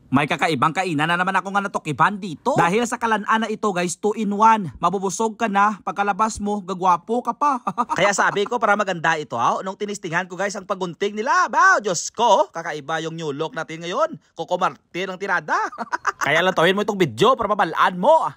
May kakaibang kainan na naman ako nga natukiban dito. Dahil sa kalanaan na ito guys, 2-in-1. Mabubusog ka na, pagkalabas mo, gagwapo ka pa. Kaya sabi ko para maganda ito nung tinistingan ko guys ang pagunting nila. Bao, Diyos ko, kakaiba yung new look natin ngayon. Coco Martin ang tirada. Kaya lantawin mo itong video para mabalaan mo.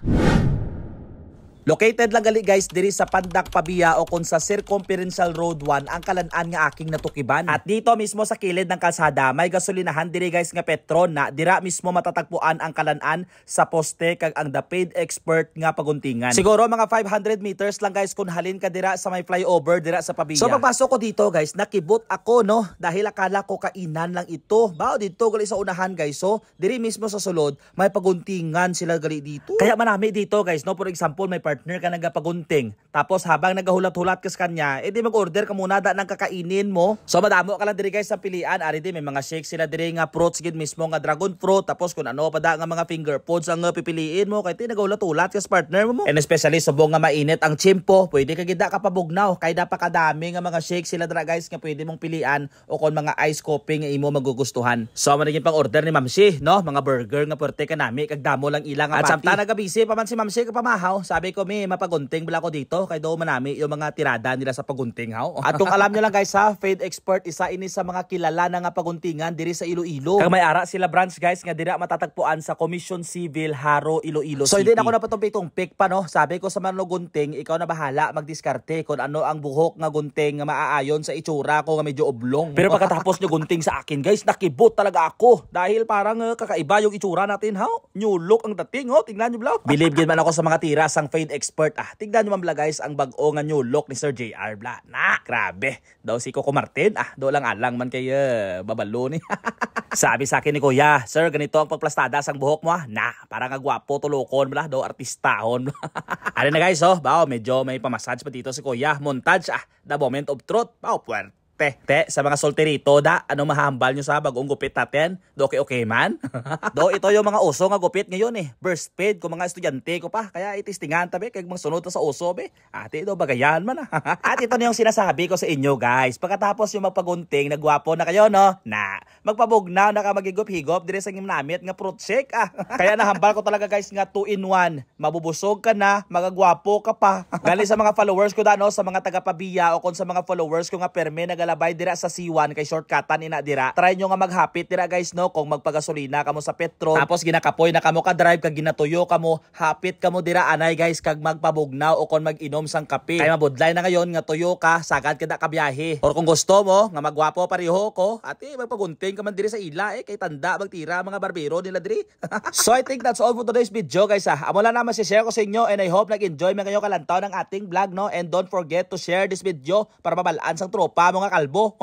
Located lang gali guys diri sa Pandak Pabia o kung sa Circumferential Road 1 ang kalan-an nga aking natukiban. At dito mismo sa kilid ng kalsada may gasolinahan diri guys nga Petron na dira mismo matatagpuan ang kalan-an sa poste kag ang The Paid Expert nga paguntingan. Siguro mga 500 meters lang guys kung halin ka dira sa may flyover dira sa Pabia. So pagpasok ko dito guys nakibot ako dahil akala ko kainan lang ito. Bao dito gali sa unahan guys. So diri mismo sa sulod may paguntingan sila gali dito. Kaya manami dito guys for example may partner ka nagapagunting. Tapos habang nagahulat-hulat ka sa kanya, edi mag-order ka muna ng kakainin mo. So madamo ka lang diri guys sa pilian. Ari di may mga shakes sila diri nga fruits gid mismo nga dragon fruit. Tapos kung ano pa da nga mga finger foods ang pipiliin mo kay ti nagahulat-hulat ka sa partner mo. And especially subong nga mainit ang chimpo, pwede ka gid ka pabugnaw kay napakadami nga mga shakes sila dira guys nga pwede mong pilian o kon mga ice coffee nga imo magugustuhan. So maniging pang order ni Ma'am Si, mga burger nga puwerte kanami kag damo lang ilang nga. At samtang nagabisi pa man si Ma'am Si kapamahaw, sabi ko mapagunting bala ko dito kay do manami yung mga tirada nila sa pagunting At kung alam niyo lang guys Paid Expert isa ini sa mga kilala na nga paguntingan diri sa Iloilo. Kag may ara sila branch guys nga dira matatagpuan sa Commission Civil Haro Iloilo City. So hindi na ako napatumpik pa sabi ko sa manlo gunting ikaw na bahala magdiskarte kung ano ang buhok nga gunting nga maaayon sa itsura ko nga medyo oblong. Pero pagkatapos nyo gunting sa akin guys nakibot talaga ako dahil parang kakaiba yung itsura natin new look ang dating tingnan nyo vlog. Believe gid man ako sa mga tira sang Paid Expert tignan nyo mambla guys ang bag-o nga new look ni Sir JR bla. Grabe. Daw si Coco Martin. Do lang alang man kay babalo ni. Sabi sa akin ni Kuya, Sir ganito ang pagplastada sang buhok mo para nga gwapo tulokon bla. Daw artistahon. Ano na guys medyo may pamassage pa dito si Kuya. Montage the moment of truth. Puwerte. Sa mga solterito ano mahambal nyo sa bagong gupit natin? Do okay man? Do ito yung mga uso nga gupit ngayon Burst fade ko mga estudyante ko pa. Kaya itistingan tabi kag magsunod sa uso be. Ate do bagayan man At ito na yung sinasabi ko sa inyo guys. Pagkatapos yung magpagunting nagwapo na kayo magpabugnaw na ka magigop-higop dire sa gimnamit nga fruit shake Kaya nahambal ko talaga guys nga 2-in-1. Mabubusog ka na, magagwapo ka pa. Galing sa mga followers ko sa mga taga Pabia o kung sa mga followers ko nga perme labay dira sa C1 kay shortcutan ina dira. Try nyo nga maghapit dira guys kung magpagasolina kamo sa Petron. Tapos ginakapoy na kamo ka drive kag ginatuyo kamo, hapit kamo dira anay guys kag magpabugnaw o kon mag-inom sang kape. Kay mabudlay na ngayon nga tuyo ka sagad kada ka biyahe. Or kung gusto mo nga magwapo pareho ko, ate magpagunting ka man diri sa ila kay tanda magtira mga barbero nila diri. So I think that's all for today's video guys Amo lang naman share ko sa inyo and I hope nag-enjoy man kayo kalantaw ng ating vlog and don't forget to share this video para mabalaan sang tropa mga kalbo.